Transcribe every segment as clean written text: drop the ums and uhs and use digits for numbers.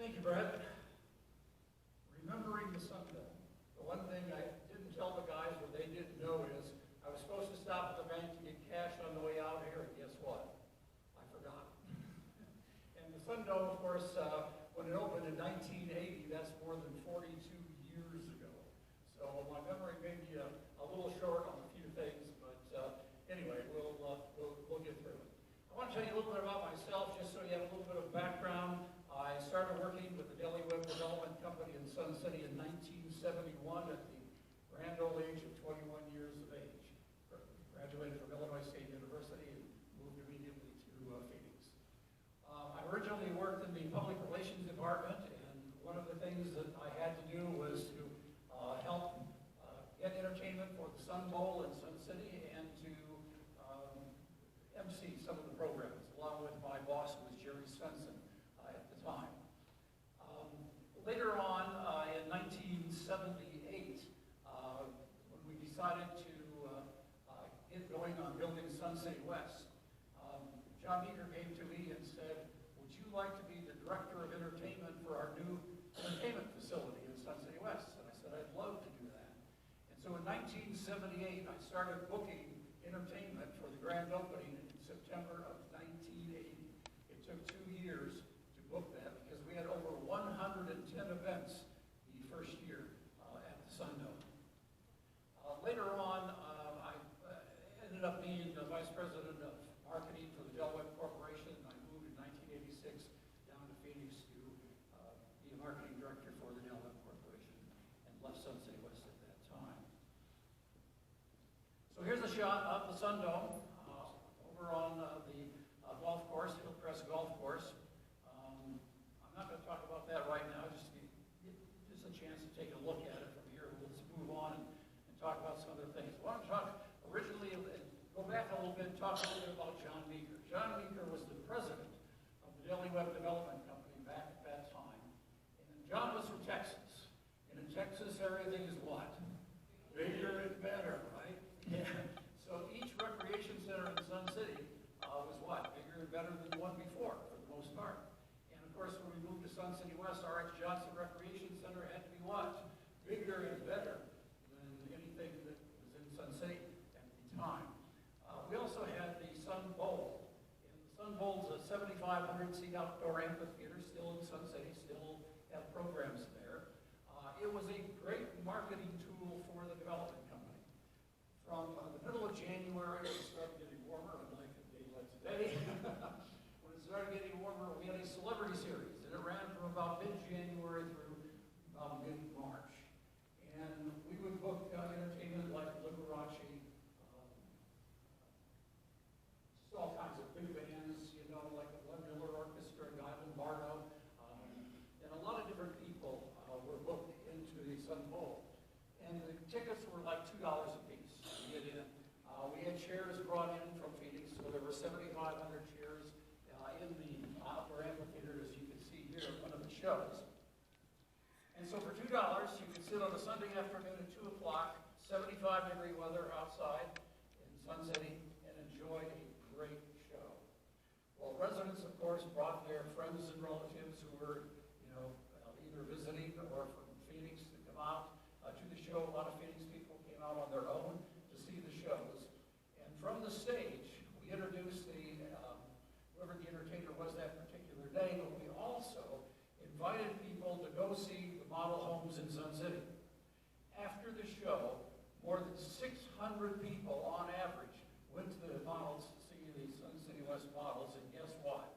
Thank you, Brett. Remembering the Sundome. The one thing I didn't tell the guys what they didn't know is I was supposed to stop at the bank to get cash on the way out here, and guess what? I forgot. And the Sundome, of course, when it opened in 1980, that's more than 42 years ago. So my memory may be a little short on a few things, but anyway, we'll get through it. I want to tell you a little bit about myself, just so you have a little bit of background. I started working with the Webb Development Company in Sun City in 1971 at the grand old age of 21 years of age. Graduated from Illinois State University and moved immediately to Phoenix. I originally worked in the public relations department, and one of the things that I had to do was to help get entertainment for the Sun Bowl in Sun City and to MC some of the programs, along with my boss, who was Jerry Svensson at the time. Later on, in 1978, when we decided to get going on building Sun City West, John Meeker came to me and said, would you like to be the director of entertainment for our new entertainment facility in Sun City West? And I said, I'd love to do that. And so in 1978, I started booking entertainment for the grand opening in September of 1980. It took 2 years to book that because we had over 110 events the first year at the Sundome. Later on, I ended up being the vice president of marketing for the Webb Corporation. I moved in 1986 down to Phoenix to be a marketing director for the Webb Corporation and left Sun City West at that time. So here's a shot of the Sundome over on the golf course, Hillcrest Golf Course. I'm not going to talk about that right now, just a chance to take a look at it from here. We'll just move on and talk about some other things. I want to talk originally, go back a little bit and talk a little bit about John Meeker. John Meeker was the president of the Webb Development Company back at that time. And John was from Texas. And in Texas, everything is what? Bigger and better, right? Yeah. So each recreation center in Sun City was what? Bigger and better than the one before, for the most part. And of course, when we moved to Sun City West, R.H. Johnson Recreation Center had to be what? Bigger and better than anything that was in Sun City at the time. We also had the Sun Bowl. And the Sun Bowl's a 7,500-seat outdoor amphitheater, still in Sun City, still have programs there. It was a great marketing tool for the development company. From the middle of January, it started getting warmer, unlike a day like today. When it started getting warmer, we had a celebrity series, and it ran from about mid-January through about mid-March. And we would book entertainment like Liberace, just all kinds of big bands, you know, like the Webb Miller Orchestra, Guy Lombardo, and a lot of different people were booked into the Sun Bowl. And the tickets were like $2 a piece to get in. We had chairs brought in from Phoenix, so there were 7,500 chairs in the outdoor amphitheater, as you can see here at one of the shows. And so for $2, you could sit on a Sunday afternoon at 2 o'clock, 75-degree weather outside in Sun City, and enjoy a great show. Well, residents, of course, brought their friends and relatives who were, you know, either visiting or from Phoenix to come out to the show. A lot of Phoenix people came out on their own to see the shows. And from the stage, we introduced whoever the entertainer was that particular day, but we also invited people to go see the model homes in Sun City. After the show, more than 600 people on average went to the models to see the Sun City West models, and guess what?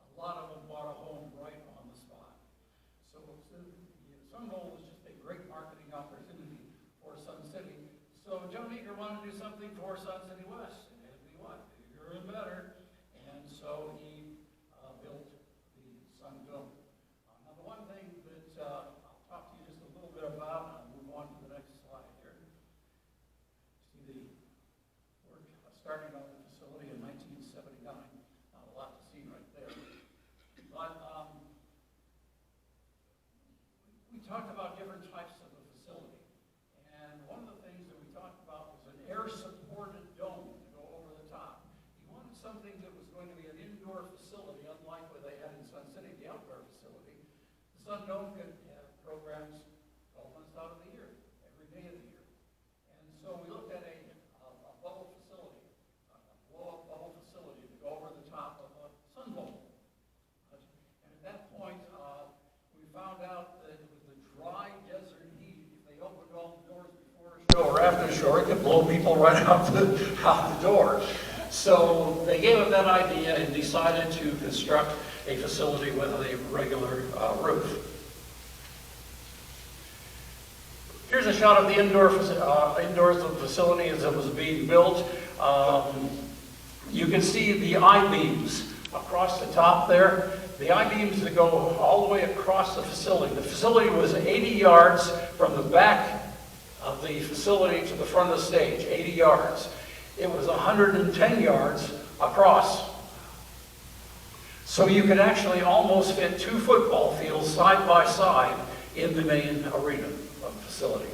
A lot of them bought a home right on the spot. So the Sun Bowl was just a great marketing opportunity for Sun City. So John Meeker wanted to do something for Sun City West. It had to be what? Bigger and better. And so he built the Sundome. Now the one thing that I'll talk to you just a little bit about, and I'll move on to the next slide here. See the work starting on the facility in 1979. Not a lot to see right there. But we talked about different types of a facility. And one of the things that we talked about was an air-supported dome to go over the top. He wanted something that was going to be an indoor facility, unlike what they had in Sun City, the outdoor facility, Sundome could have programs 12 months out of the year, every day of the year. And so we looked at a bubble facility, a blow-up bubble facility to go over the top of a sun bowl. And at that point, we found out that it was the dry desert heat. If they opened all the doors before a show or after a show, it could blow people right out the door. So they gave up that idea and decided to construct a facility with a regular roof. Here's a shot of the indoors of the facility as it was being built. You can see the I-beams across the top there. The I-beams that go all the way across the facility. The facility was 80 yards from the back of the facility to the front of the stage, 80 yards. It was 110 yards across. So you could actually almost fit 2 football fields side by side in the main arena of the facility.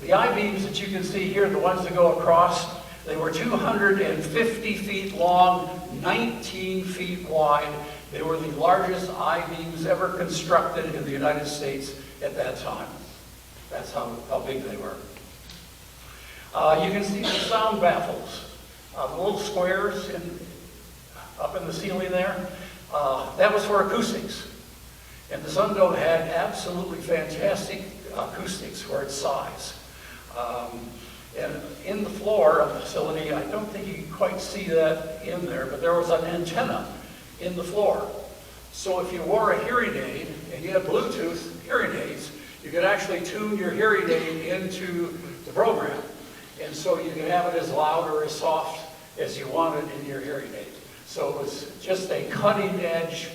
The I-beams that you can see here, the ones that go across, they were 250 feet long, 19 feet wide. They were the largest I-beams ever constructed in the United States at that time. That's how big they were. You can see the sound baffles, the little squares up in the ceiling there. That was for acoustics. And the Sundome had absolutely fantastic acoustics for its size. And in the floor of the facility, I don't think you can quite see that in there, but there was an antenna in the floor. So if you wore a hearing aid and you had Bluetooth hearing aids, you could actually tune your hearing aid into the program. And so you could have it as loud or as soft as you wanted in your hearing aid. So it was just a cutting-edge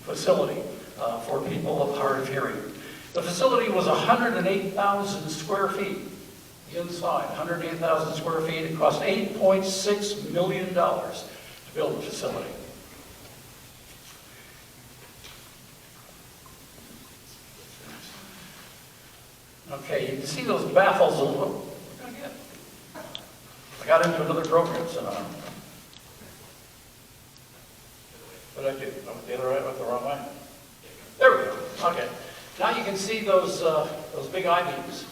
facility for people of hard of hearing. The facility was 108,000 square feet inside, 108,000 square feet. It cost $8.6 million to build the facility. Okay, you can see those baffles a little. I got into another program, so what did I do? I went the other way, I went the wrong way. There we go. Okay. Now you can see those big I-beams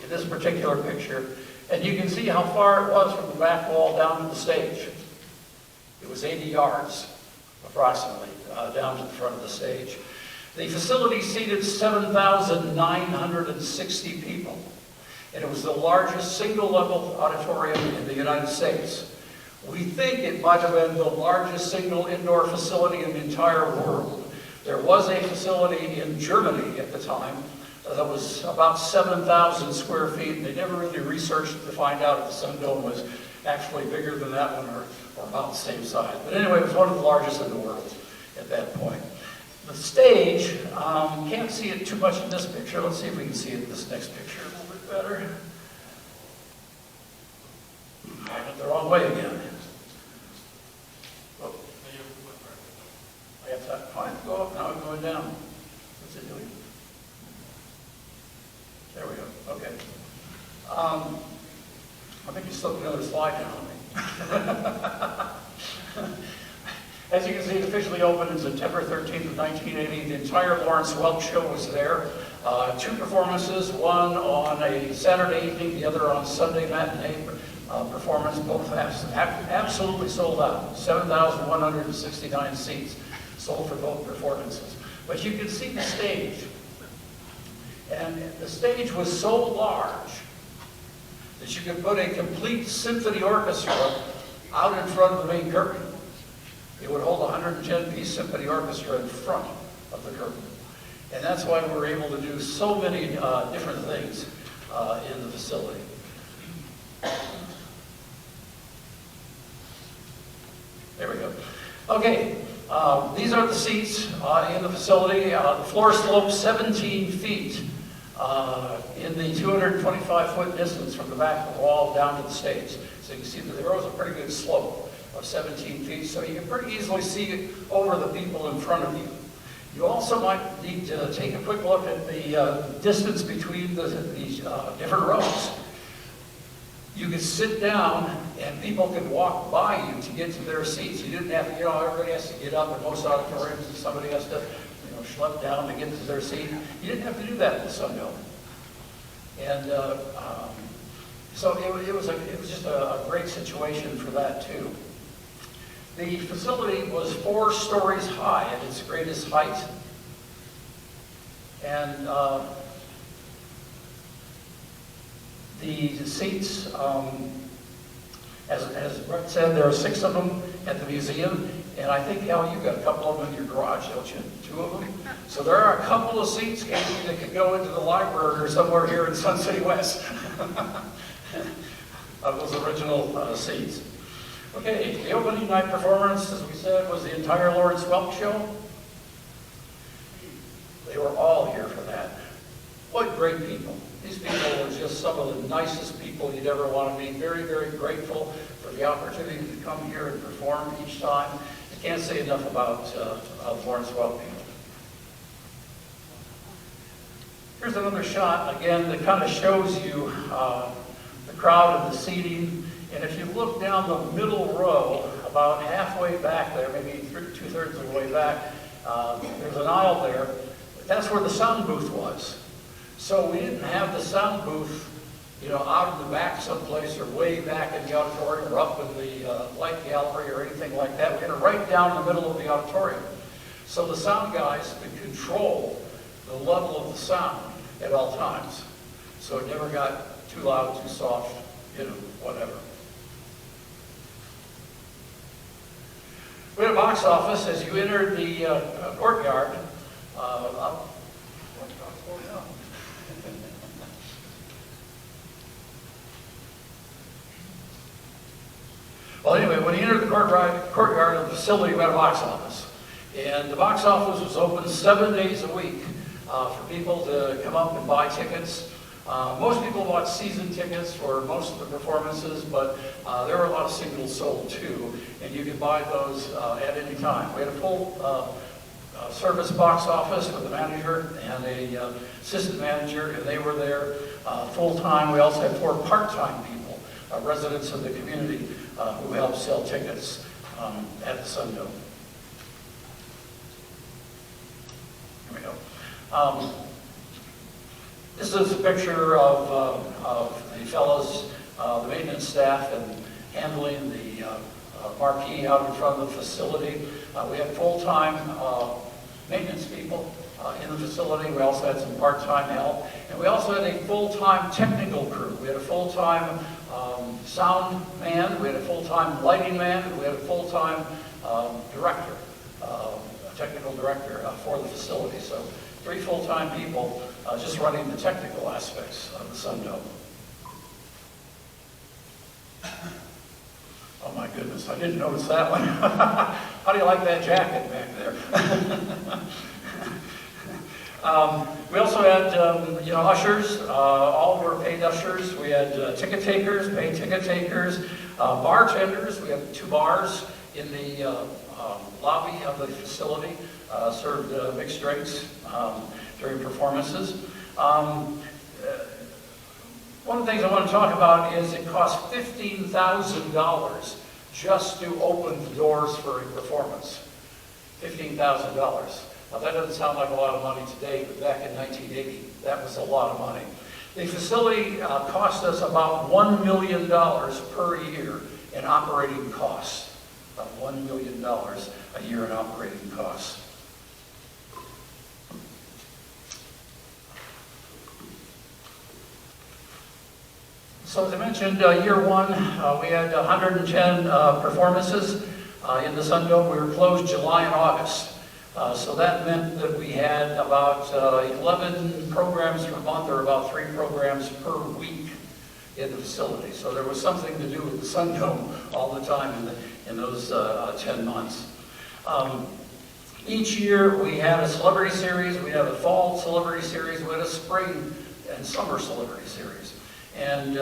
in this particular picture, and you can see how far it was from the back wall down to the stage. It was 80 yards, approximately, down to the front of the stage. The facility seated 7,960 people, and it was the largest single-level auditorium in the United States. We think it might have been the largest single indoor facility in the entire world. There was a facility in Germany at the time that was about 7,000 square feet. They never really researched to find out if the Sundome was actually bigger than that one or about the same size. But anyway, it was one of the largest in the world at that point. The stage, can't see it too much in this picture. Let's see if we can see it in this next picture a little bit better. I went the wrong way again. Oh. I have to go up, now I'm going down. What's it doing? There we go, okay. I think you slipped another slide down on me. As you can see, it officially opened on September 13th of 1980. The entire Lawrence Welk show was there. 2 performances, one on a Saturday evening, the other on Sunday matinee performance. Both absolutely sold out. 7,169 seats sold for both performances. But you can see the stage. And the stage was so large that you could put a complete symphony orchestra out in front of the main curtain. It would hold a 110-piece symphony orchestra in front of the curtain. And that's why we were able to do so many different things in the facility. There we go. Okay, these are the seats in the facility. The floor slopes 17 feet in the 225-foot distance from the back of the wall down to the stage. So you can see that there was a pretty good slope of 17 feet, so you can pretty easily see over the people in front of you. You also might need to take a quick look at the distance between these different rows. You could sit down and people could walk by you to get to their seats. You didn't have to, everybody has to get up in most auditoriums and somebody has to, schlep down to get to their seat. You didn't have to do that at the Sundome. And so it was just a great situation for that too. The facility was 4 stories high at its greatest height. And the seats, as Brett said, there are 6 of them at the museum. And I think, Al, you've got a couple of them in your garage, don't you? 2 of them? So there are a couple of seats, Katie, that could go into the library or somewhere here in Sun City West. Of those original seats. Okay, the opening night performance, as we said, was the entire Lawrence Welk Show. They were all here for that. What great people. These people were just some of the nicest people you'd ever want to meet. Very, very grateful for the opportunity to come here and perform each time. I can't say enough about Lawrence Welk people. Here's another shot, again, that kind of shows you the crowd and the seating. And if you look down the middle row, about halfway back there, maybe 2/3 of the way back, there's an aisle there. That's where the sound booth was. So we didn't have the sound booth, you know, out in the back someplace or way back in the auditorium or up in the light gallery or anything like that. We had it right down in the middle of the auditorium. So the sound guys could control the level of the sound at all times. So it never got too loud, too soft, you know, whatever. We had a box office as you entered the courtyard. Well, anyway, when you entered the courtyard of the facility, we had a box office. And the box office was open 7 days a week for people to come up and buy tickets. Most people bought season tickets for most of the performances, but there were a lot of singles sold too, and you could buy those at any time. We had a full service box office with a manager and a assistant manager, and they were there full-time. We also had 4 part-time people, residents of the community, who helped sell tickets at the Sundome. Here we go. This is a picture of the fellows, the maintenance staff, and handling the marquee out in front of the facility. We had full-time maintenance people in the facility. We also had some part-time help. And we also had a full-time technical crew. We had a full-time sound man, we had a full-time lighting man, and we had a full-time director, technical director for the facility. So 3 full-time people just running the technical aspects of the Sundome. Oh my goodness, I didn't notice that one. How do you like that jacket back there? We also had, you know, ushers. All were paid ushers. We had ticket takers, paid ticket takers, bartenders. We had 2 bars in the lobby of the facility, served mixed drinks during performances. One of the things I want to talk about is it cost $15,000 just to open the doors for a performance. $15,000. Now that doesn't sound like a lot of money today, but back in 1980, that was a lot of money. The facility cost us about $1 million per year in operating costs. About $1 million a year in operating costs. So as I mentioned, year 1, we had 110 performances in the Sundome. We were closed July and August. So that meant that we had about 11 programs per month, or about 3 programs per week in the facility. So there was something to do with the Sundome all the time in those 10 months. Each year we had a celebrity series. We had a fall celebrity series. We had a spring and summer celebrity series. And,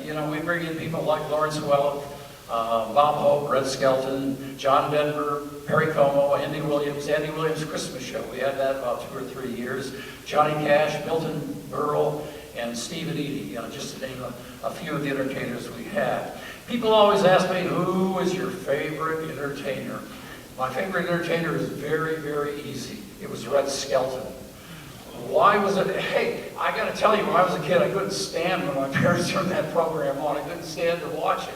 you know, we bring in people like Lawrence Welk, Bob Hope, Red Skelton, John Denver, Perry Como, Andy Williams' Christmas show. We had that about 2 or 3 years. Johnny Cash, Milton Berle, and Stephen Eady, just to name a few of the entertainers we had. People always ask me, who is your favorite entertainer? My favorite entertainer is very, very easy. It was Red Skelton. Why was it? Hey, I got to tell you, when I was a kid, I couldn't stand when my parents turned that program on. I couldn't stand to watch it.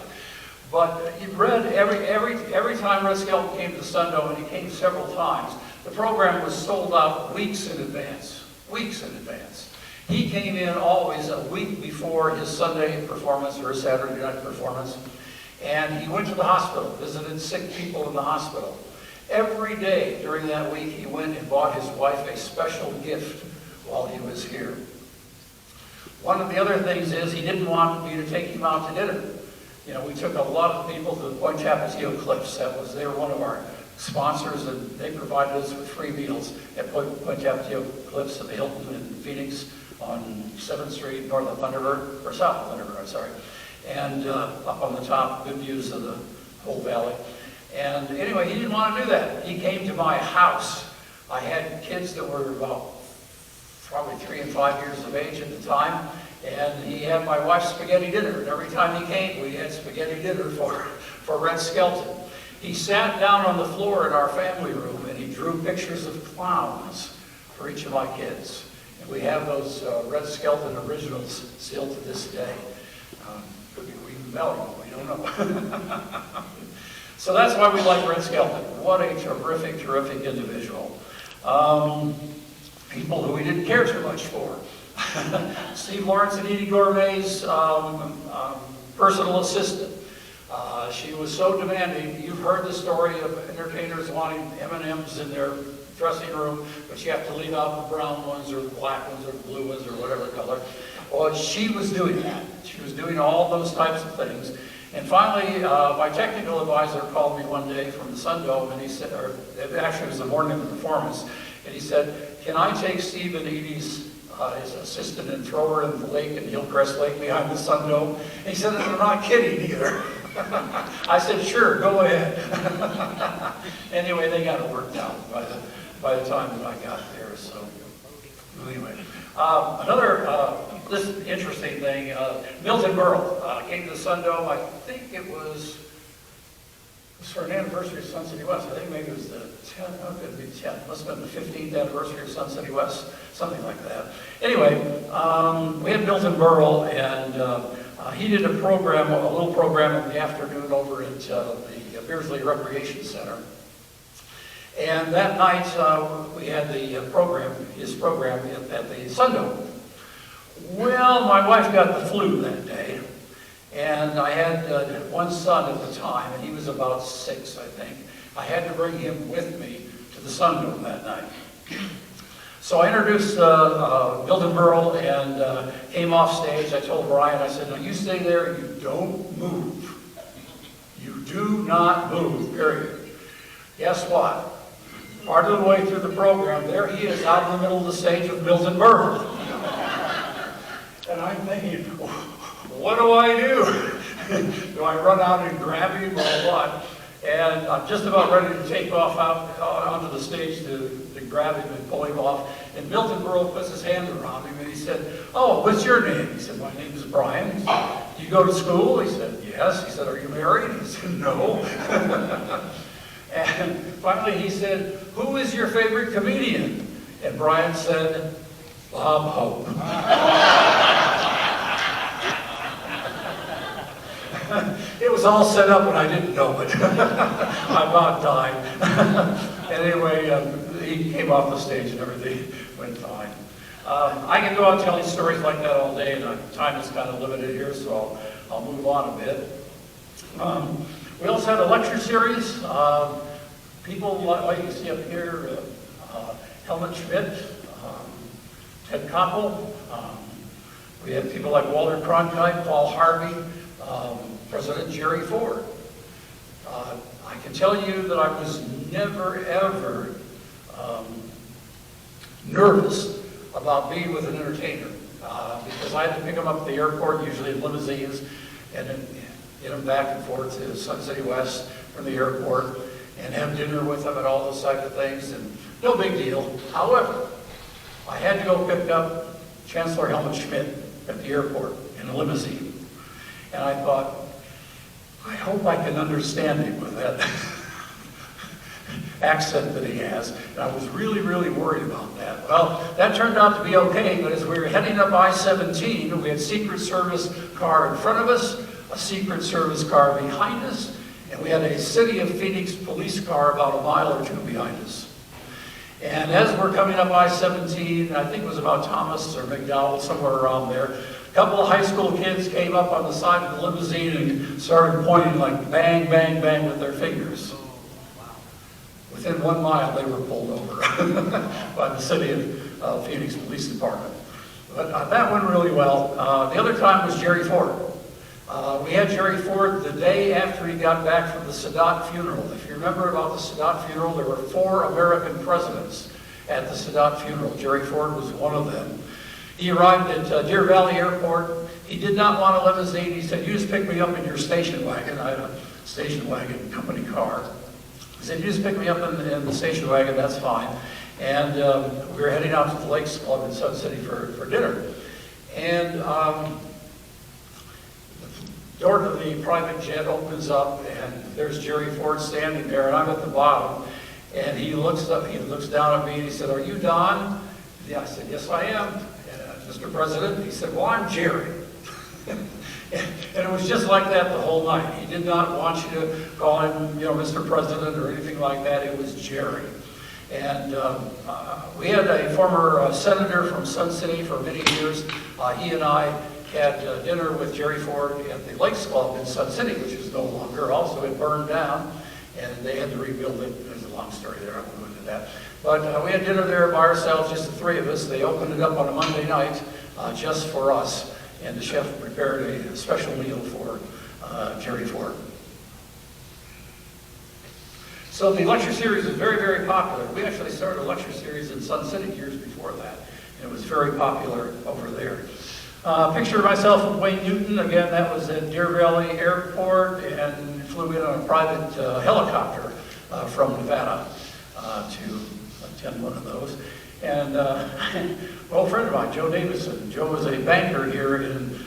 But Red, every time Red Skelton came to Sundome, and he came several times, the program was sold out weeks in advance. Weeks in advance. He came in always a week before his Sunday performance or his Saturday night performance, and he went to the hospital, visited sick people in the hospital. Every day during that week, he went and bought his wife a special gift while he was here. One of the other things is he didn't want me to take him out to dinner. You know, we took a lot of people to the Point Tapatio Cliffs. They were one of our sponsors, and they provided us with free meals at Point Tapatio Cliffs at the Hilton in Phoenix on 7th Street, north of Thunderbird, or south of Thunderbird, I'm sorry. And up on the top, good views of the whole valley. And anyway, he didn't want to do that. He came to my house. I had kids that were about probably 3 and 5 years of age at the time, and he had my wife's spaghetti dinner. And every time he came, we had spaghetti dinner for Red Skelton. He sat down on the floor in our family room, and he drew pictures of clowns for each of my kids. And we have those Red Skelton originals still to this day. Could be even valuable, we don't know. So that's why we like Red Skelton. What a terrific, terrific individual. People who we didn't care too much for. Steve Lawrence and Edie Gourmet's personal assistant. She was so demanding. You've heard the story of entertainers wanting M&Ms in their dressing room, but you have to leave out the brown ones or the black ones or the blue ones or whatever color. Well, she was doing that. She was doing all those types of things. And finally, my technical advisor called me one day from the Sundome, and he said, or actually it was the morning of the performance, and he said, can I take Steve and Edie's his assistant and throw her in the lake in Hillcrest Lake behind the Sundome? And he said, and I'm not kidding either. I said, sure, go ahead. Anyway, they got it worked out by the time that I got there. So anyway, another this interesting thing, Milton Berle came to the Sundome. I think it was for an anniversary of Sun City West. I think maybe it was the 10th, no, it could be 10th. Must have been the 15th anniversary of Sun City West, something like that. Anyway, we had Milton Berle, and he did a program, a little program in the afternoon over at the Beardsley Recreation Center. And that night, we had the program, his program at the Sundome. Well, my wife got the flu that day, and I had one son at the time, and he was about 6, I think. I had to bring him with me to the Sundome that night. So I introduced Milton Berle and came off stage. I told Brian, I said, now you stay there, you don't move. You do not move, period. Guess what? Part of the way through the program, there he is out in the middle of the stage with Milton Berle. And I'm thinking, what do I do? Do I run out and grab him or what? And I'm just about ready to take off out onto the stage to grab him and pull him off. And Milton Berle puts his hand around him and he said, oh, what's your name? He said, my name is Brian. He said, do you go to school? He said, yes. He said, are you married? He said, no. And finally he said, who is your favorite comedian? And Brian said, Bob Hope. It was all set up and I didn't know it. I about died. Anyway, he came off the stage and everything went fine. I can go on telling stories like that all day, and time is kind of limited here, so I'll move on a bit. We also had a lecture series. People like you see up here, Helmut Schmidt, Ted Koppel. We had people like Walter Cronkite, Paul Harvey, President Jerry Ford. I can tell you that I was never, ever nervous about being with an entertainer because I had to pick them up at the airport, usually in limousines, and then get them back and forth to Sun City West from the airport and have dinner with them and all those types of things, and no big deal. However, I had to go pick up Chancellor Helmut Schmidt at the airport in a limousine, and I thought, I hope I can understand him with that. accent that he has, and I was really, really worried about that. Well, that turned out to be okay, but as we were heading up I-17, we had Secret Service car in front of us, a Secret Service car behind us, and we had a City of Phoenix police car about a mile or two behind us. And as we're coming up I-17, I think it was about Thomas or McDowell, somewhere around there, a couple of high school kids came up on the side of the limousine and started pointing like bang, bang, bang with their fingers. Within 1 mile, they were pulled over by the City of Phoenix Police Department. But that went really well. The other time was Jerry Ford. We had Jerry Ford the day after he got back from the Sadat funeral. If you remember about the Sadat funeral, there were 4 American presidents at the Sadat funeral. Jerry Ford was one of them. He arrived at Deer Valley Airport. He did not want a limousine. He said, "You just pick me up in your station wagon." I had a station wagon company car. He said, "You just pick me up in the station wagon, that's fine." And we were heading out to the Lakes Club in Sun City for dinner. And the door to the private jet opens up, and there's Jerry Ford standing there, and I'm at the bottom. And he looks up, he looks down at me, and he said, "Are you Don?" Yeah, I said, "Yes, I am." "Mr. President?" He said, "Well, I'm Jerry." And it was just like that the whole night. He did not want you to call him, Mr. President or anything like that. It was Jerry. And we had a former senator from Sun City for many years. He and I had dinner with Jerry Ford at the Lakes Club in Sun City, which is no longer. Also, it burned down, and they had to rebuild it. There's a long story there. I won't go into that. But we had dinner there by ourselves, just the 3 of us. They opened it up on a Monday night just for us. And the chef prepared a special meal for Jerry Ford. So the lecture series is very, very popular. We actually started a lecture series in Sun City years before that. And it was very popular over there. Picture of myself with Wayne Newton. Again, that was at Deer Valley Airport, and flew in on a private helicopter from Nevada to attend one of those. And an old friend of mine, Joe Davison. Joe was a banker here in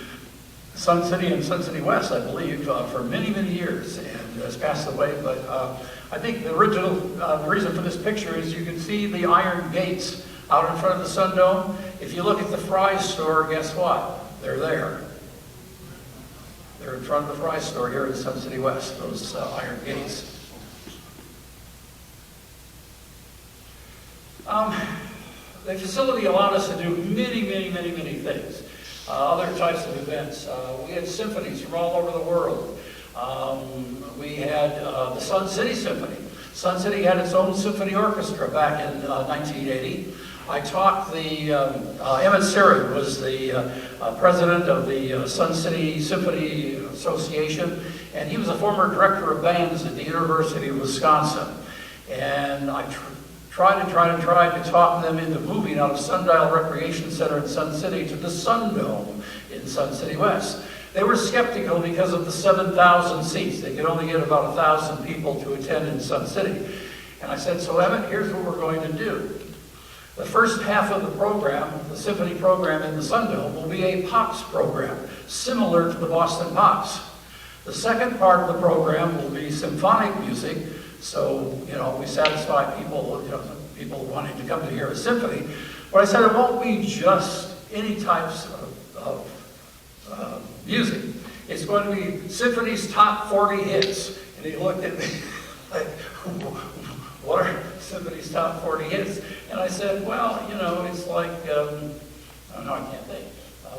Sun City and Sun City West, I believe, for many, many years, and has passed away. But I think the original reason for this picture is you can see the iron gates out in front of the Sundome. If you look at the Fry's store, guess what? They're there. They're in front of the Fry's store here in Sun City West, those iron gates. The facility allowed us to do many, many, many, many things. Other types of events. We had symphonies from all over the world. We had the Sun City Symphony. Sun City had its own symphony orchestra back in 1980. I taught the, Emmett Serrig was the president of the Sun City Symphony Association, and he was a former director of bands at the University of Wisconsin. And I tried to talk them into moving out of Sundial Recreation Center in Sun City to the Sundome in Sun City West. They were skeptical because of the 7,000 seats. They could only get about 1,000 people to attend in Sun City. And I said, "So Emmett, here's what we're going to do. The first half of the program, the symphony program in the Sundome, will be a Pops program, similar to the Boston Pops. The second part of the program will be symphonic music, so, we satisfy people, people wanting to come to hear a symphony. But I said it won't be just any types of music. It's going to be Symphony's top 40 hits." And he looked at me like, "What are Symphony's top 40 hits?" And I said, "Well, it's like, I can't think.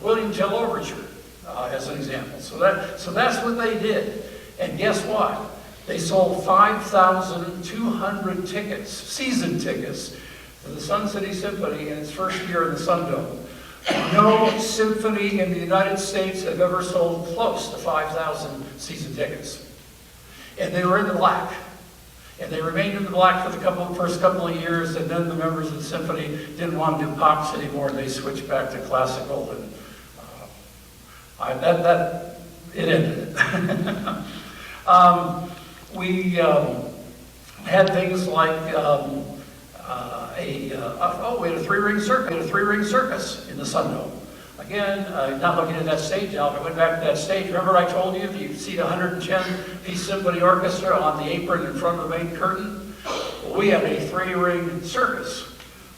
William Tell Overture, as an example." So that's what they did. And guess what? They sold 5,200 tickets, season tickets, to the Sun City Symphony in its first year in the Sundome. No symphony in the United States have ever sold close to 5,000 season tickets. And they were in the black. And they remained in the black for the first couple of years, and then the members of the symphony didn't want to do pops anymore, and they switched back to classical, and it ended. We had things like we had a three-ring circus in the Sundome. Again, not looking at that stage now, but I went back to that stage. Remember I told you, if you see the 110-piece symphony orchestra on the apron in front of the main curtain? Well, we had a 3-ring circus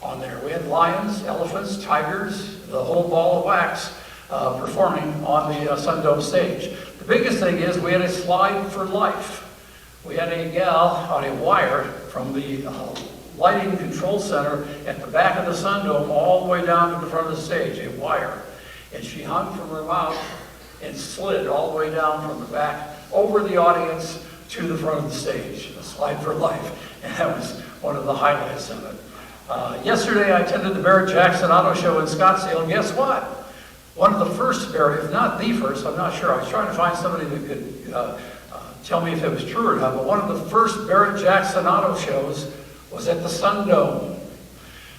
on there. We had lions, elephants, tigers, the whole ball of wax performing on the Sundome stage. The biggest thing is we had a slide for life. We had a gal on a wire from the lighting control center at the back of the Sundome all the way down to the front of the stage, a wire. And she hung from her mouth and slid all the way down from the back over the audience to the front of the stage, a slide for life. And that was one of the highlights of it. Yesterday I attended the Barrett Jackson Auto Show in Scottsdale, and guess what? One of the first Barrett, if not the first, I'm not sure. I was trying to find somebody that could tell me if it was true or not, but one of the first Barrett Jackson Auto Shows was at the Sundome.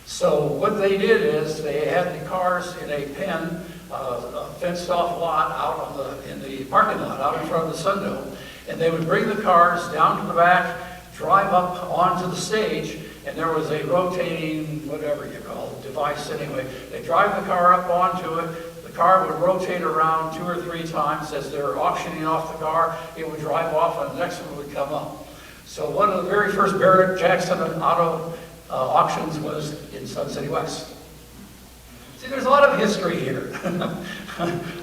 So what they did is they had the cars in a pen, a fenced-off lot out in the parking lot, out in front of the Sundome, and they would bring the cars down to the back, drive up onto the stage, and there was a rotating, whatever you call it, device anyway. They drive the car up onto it. The car would rotate around 2 or 3 times as they're auctioning off the car. It would drive off, and the next one would come up. So one of the very first Barrett Jackson auto auctions was in Sun City West. See, there's a lot of history here. A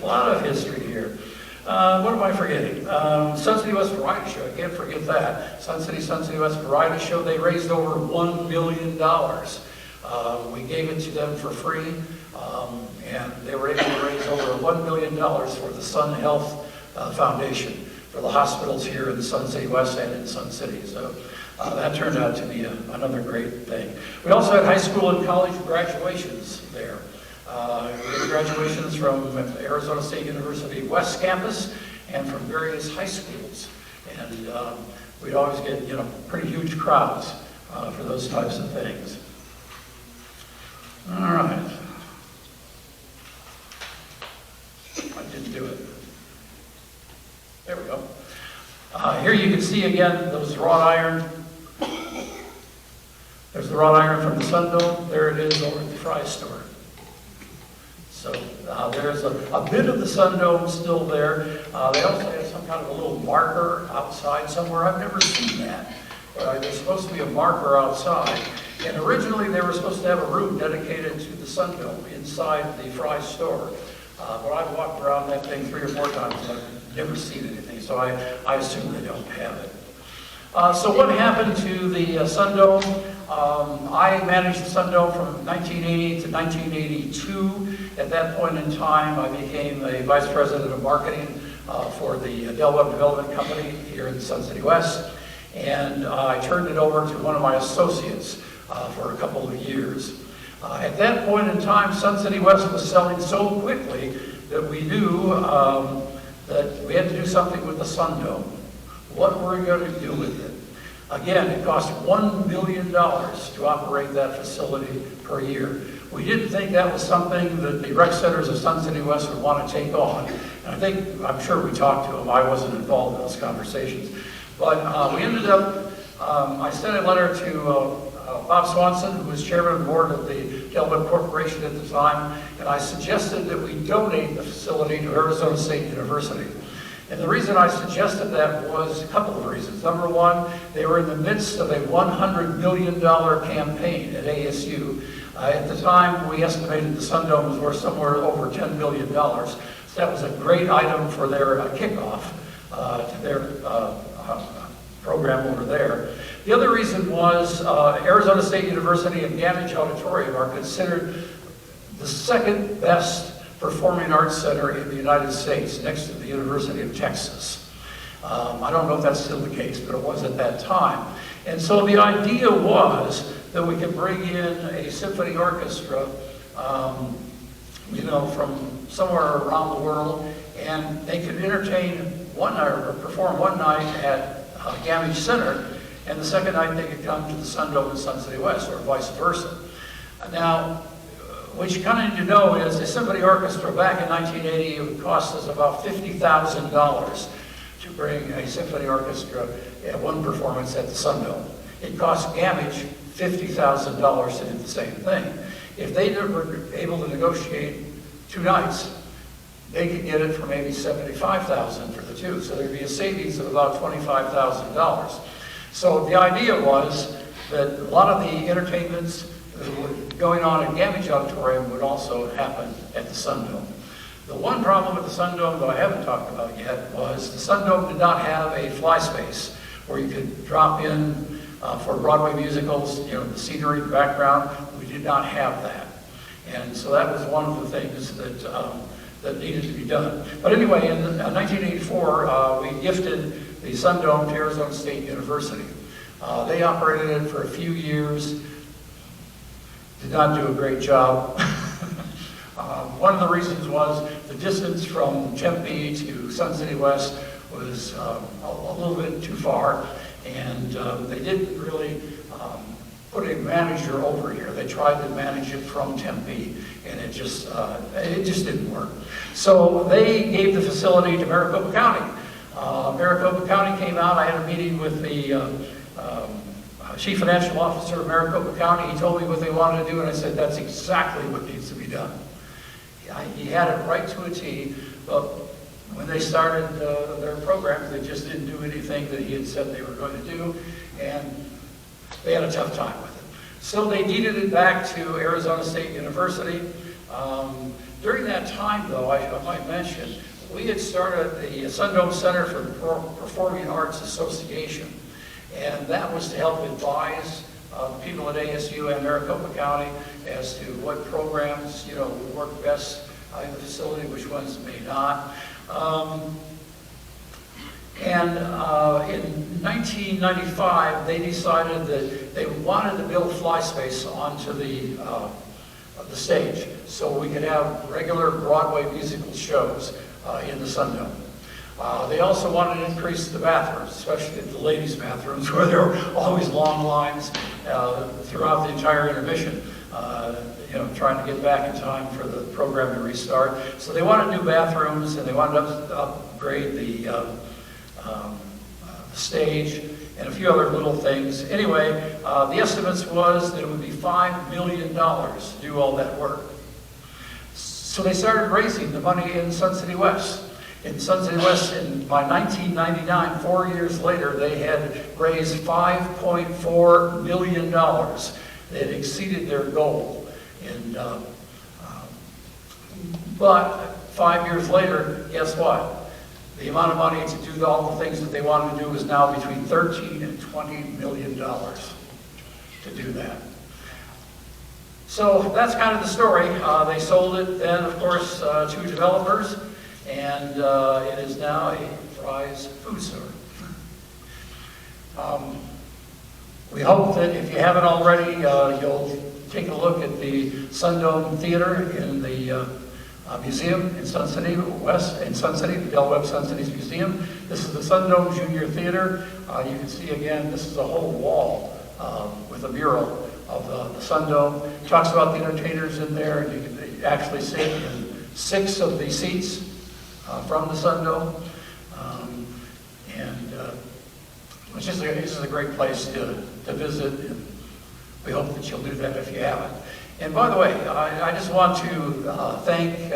lot of history here. What am I forgetting? Sun City West Variety Show, I can't forget that. Sun City West Variety Show, they raised over $1 million. We gave it to them for free, and they were able to raise over $1 million for the Sun Health Foundation, for the hospitals here in Sun City West and in Sun City. So that turned out to be another great thing. We also had high school and college graduations there. We had graduations from Arizona State University West Campus and from various high schools. And we'd always get, pretty huge crowds for those types of things. All right. I didn't do it. There we go. Here you can see again those wrought iron. There's the wrought iron from the Sundome. There it is over at the Fry store. So there's a bit of the Sundome still there. They also have some kind of a little marker outside somewhere. I've never seen that. There's supposed to be a marker outside. And originally they were supposed to have a room dedicated to the Sundome inside the Fry store. But I've walked around that thing 3 or 4 times and I've never seen anything. So I assume they don't have it. So what happened to the Sundome? I managed the Sundome from 1980 to 1982. At that point in time, I became a vice president of marketing for the Del Webb Development Company here in Sun City West. And I turned it over to one of my associates for a couple of years. At that point in time, Sun City West was selling so quickly that we knew that we had to do something with the Sundome. What were we going to do with it? Again, it cost $1 million to operate that facility per year. We didn't think that was something that the rec centers of Sun City West would want to take on. And I'm sure we talked to them. I wasn't involved in those conversations. But we ended up, I sent a letter to Bob Swanson, who was chairman of the board of the Webb Corporation at the time, and I suggested that we donate the facility to Arizona State University. And the reason I suggested that was a couple of reasons. Number one, they were in the midst of a $100 million campaign at ASU. At the time, we estimated the Sundome was worth somewhere over $10 million. So that was a great item for their kickoff to their program over there. The other reason was Arizona State University and Gamage Auditorium are considered the second best performing arts center in the United States, next to the University of Texas. I don't know if that's still the case, but it was at that time. And so the idea was that we could bring in a symphony orchestra, from somewhere around the world, and they could entertain one night or perform one night at Gamage Center, and the second night they could come to the Sundome in Sun City West, or vice versa. Now, what you kind of need to know is the symphony orchestra back in 1980, it would cost us about $50,000 to bring a symphony orchestra at one performance at the Sundome. It cost Gamage $50,000 to do the same thing. If they were able to negotiate 2 nights, they could get it for maybe $75,000 for the 2. So there'd be a savings of about $25,000. So the idea was that a lot of the entertainments going on in Gamage Auditorium would also happen at the Sundome. The one problem with the Sundome, though I haven't talked about yet, was the Sundome did not have a fly space where you could drop in for Broadway musicals, you know, the scenery, the background. We did not have that. And so that was one of the things that needed to be done. But anyway, in 1984, we gifted the Sundome to Arizona State University. They operated it for a few years, did not do a great job. One of the reasons was the distance from Tempe to Sun City West was a little bit too far, and they didn't really put a manager over here. They tried to manage it from Tempe, and it just didn't work. So they gave the facility to Maricopa County. Maricopa County came out. I had a meeting with the Chief Financial Officer of Maricopa County. He told me what they wanted to do, and I said, that's exactly what needs to be done. He had it right to a T, but when they started their programs, they just didn't do anything that he had said they were going to do, and they had a tough time with it. So they deeded it back to Arizona State University. During that time, though, I might mention, we had started the Sundome Center for the Performing Arts Association, and that was to help advise people at ASU and Maricopa County as to what programs, you know, would work best in the facility, which ones may not. And in 1995, they decided that they wanted to build fly space onto the stage so we could have regular Broadway musical shows in the Sundome. They also wanted to increase the bathrooms, especially the ladies' bathrooms, where there were always long lines throughout the entire intermission, you know, trying to get back in time for the program to restart. So they wanted new bathrooms, and they wanted to upgrade the stage and a few other little things. Anyway, the estimates was that it would be $5 million to do all that work. So they started raising the money in Sun City West. In Sun City West, by 1999, 4 years later, they had raised $5.4 million. They had exceeded their goal. And, but 5 years later, guess what? The amount of money to do all the things that they wanted to do is now between $13 and $20 million to do that. So that's kind of the story. They sold it then, of course, to developers, and it is now a Fry's food store. We hope that if you haven't already, you'll take a look at the Sundome Theater in the museum in Sun City West, in Sun City, the Del Webb Sun City's museum. This is the Sundome Junior Theater. You can see again, this is a whole wall with a mural of the Sundome. It talks about the entertainers in there, and you can actually sit in 6 of the seats from the Sundome. Which is a great place to visit, and we hope that you'll do that if you haven't. And by the way, I just want to thank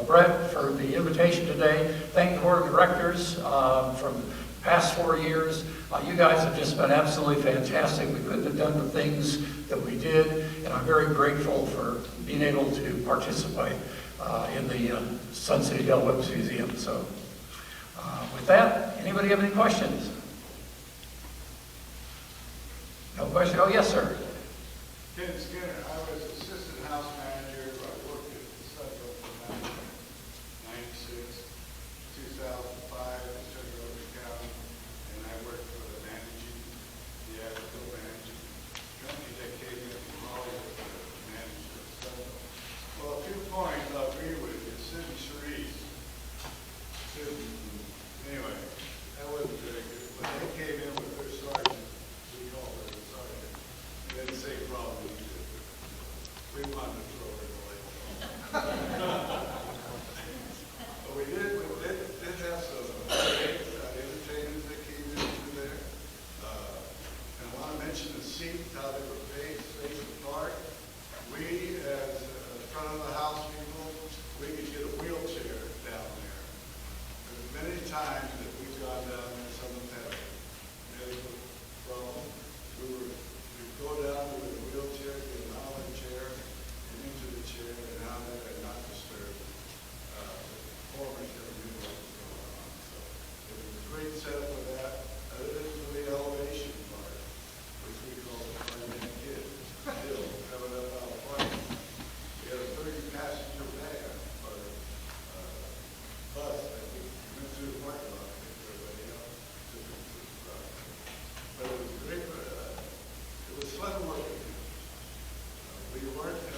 Brett for the invitation today. Thank the Board of Directors from the past 4 years. You guys have just been absolutely fantastic. We couldn't have done the things that we did, and I'm very grateful for being able to participate in the Sun City Del Webb Museum. So with that, anybody have any questions? No question? Oh, yes, sir. Ken Skinner, I was assistant house manager. I worked at the Sundome from 1996, 2005 in Central County, and I worked for the actual managing company that came in from Hollywood to manage the Sundome. Well, a few points I'll agree with you. Cindy Cerise. Anyway, that wasn't very good. When they came in with their sergeant, we called her a sergeant. They didn't say problem. We wanted to throw her in the lake. But we did have some entertainers that came in through there. And I want to mention the seats, how they were spaced apart. We, as front of the house people, we could get a wheelchair down there. There's many times that we've gone down there, someone's had a medical problem. We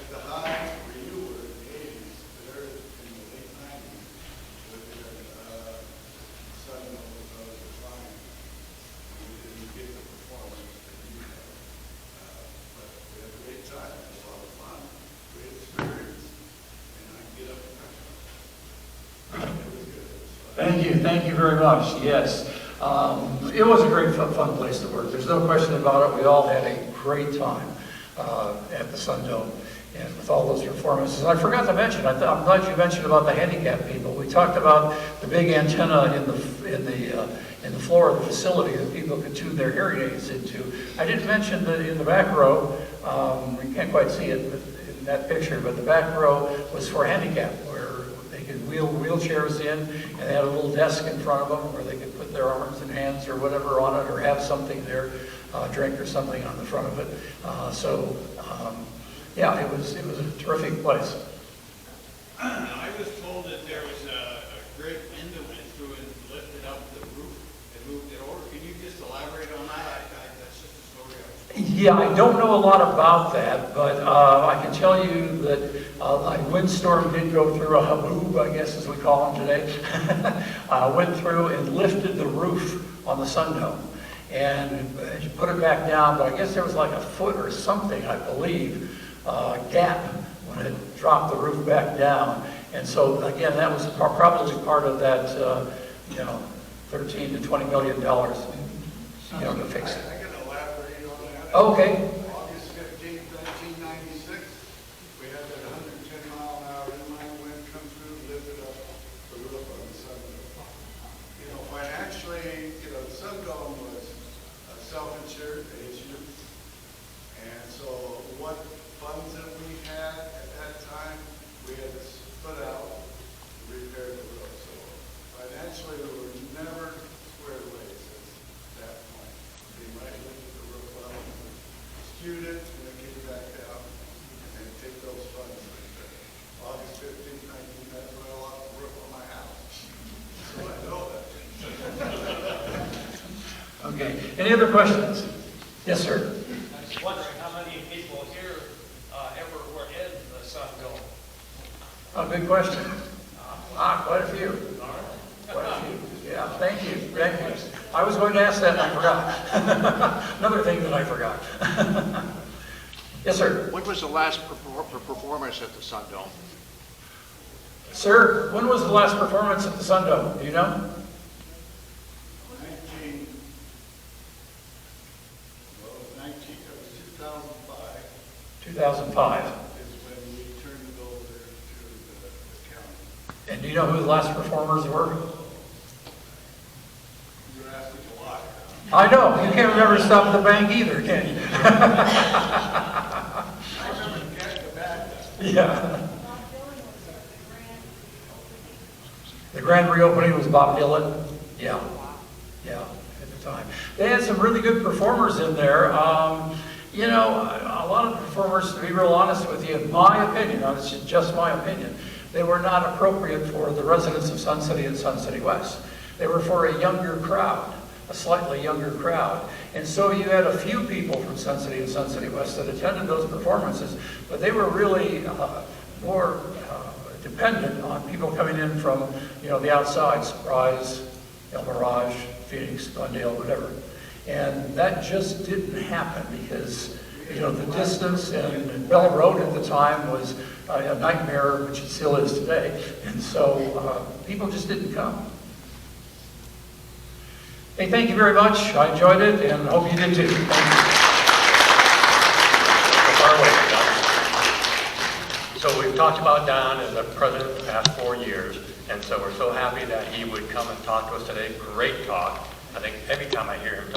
at the high where you were in the 80s, there in the late 90s, with their Sundome was declining. We didn't get the performance that you had. But we had a great time. It was a lot of fun, great experience, and I can get up and touch it. It was good. It was fun. Thank you very much. Yes. It was a great fun place to work. There's no question about it. We all had a great time at the Sundome and with all those performances. And I forgot to mention, I'm glad you mentioned about the handicapped people. We talked about the big antenna in the floor of the facility that people could tune their hearing aids into. I didn't mention that in the back row, you can't quite see it in that picture, but the back row was for handicapped, where they could wheel wheelchairs in, and they had a little desk in front of them where they could put their arms and hands or whatever on it, or have something there, drink or something on the front of it. Yeah, it was a terrific place. I was told that there was a great wind that went through and lifted up the roof and moved it over. Can you just elaborate on that? That's just a story I was told. Yeah, I don't know a lot about that, but I can tell you that a windstorm did go through, a haboob, I guess as we call them today, went through and lifted the roof on the Sundome and put it back down, but I guess there was like a foot or something, I believe, gap when it dropped the roof back down. And so again, that was probably part of that, $13 to $20 million, to fix it. I can elaborate on that. Okay. August 15th, 1996, we had that 110-mile-an-hour inline wind come through, lifted up the roof on the Sundome. Financially, the Sundome was self-insured, issue, and so what funds that we had at that time, we had to split out to repair the roof. So financially, we were never squared away since that point. They might look at the roof level, skewed it, and then came back down, and then take those funds. August 15th, 19, that's when I lost the roof on my house. So I know that. Okay. Any other questions? Yes, sir. I was wondering how many people here ever were in the Sundome? Oh, good question. Quite a few. Quite a few. Yeah, thank you. Thank you. I was going to ask that and I forgot. Another thing that I forgot. Yes, sir. When was the last performance at the Sundome? Sir, when was the last performance at the Sundome? Do you know? 2005 2005. is when we turned it over to the county. And do you know who the last performers were? You're asking a lot. I know. You can't remember Stop at the Bank either, can you? I remember Get the Bad Guy. Yeah. The grand reopening was Bob Dylan. Yeah. Yeah, at the time. They had some really good performers in there. A lot of the performers, to be real honest with you, in my opinion, it's just my opinion, they were not appropriate for the residents of Sun City and Sun City West. They were for a younger crowd, a slightly younger crowd. And so you had a few people from Sun City and Sun City West that attended those performances, but they were really more dependent on people coming in from, the outside, Surprise, El Mirage, Phoenix, Glendale, whatever. And that just didn't happen because, the distance and Bell Road at the time was a nightmare, which it still is today. And so people just didn't come. Hey, thank you very much. I enjoyed it and hope you did too. Thank you. So we've talked about Don as a president the past 4 years, and so we're so happy that he would come and talk to us today. Great talk. I think every time I hear him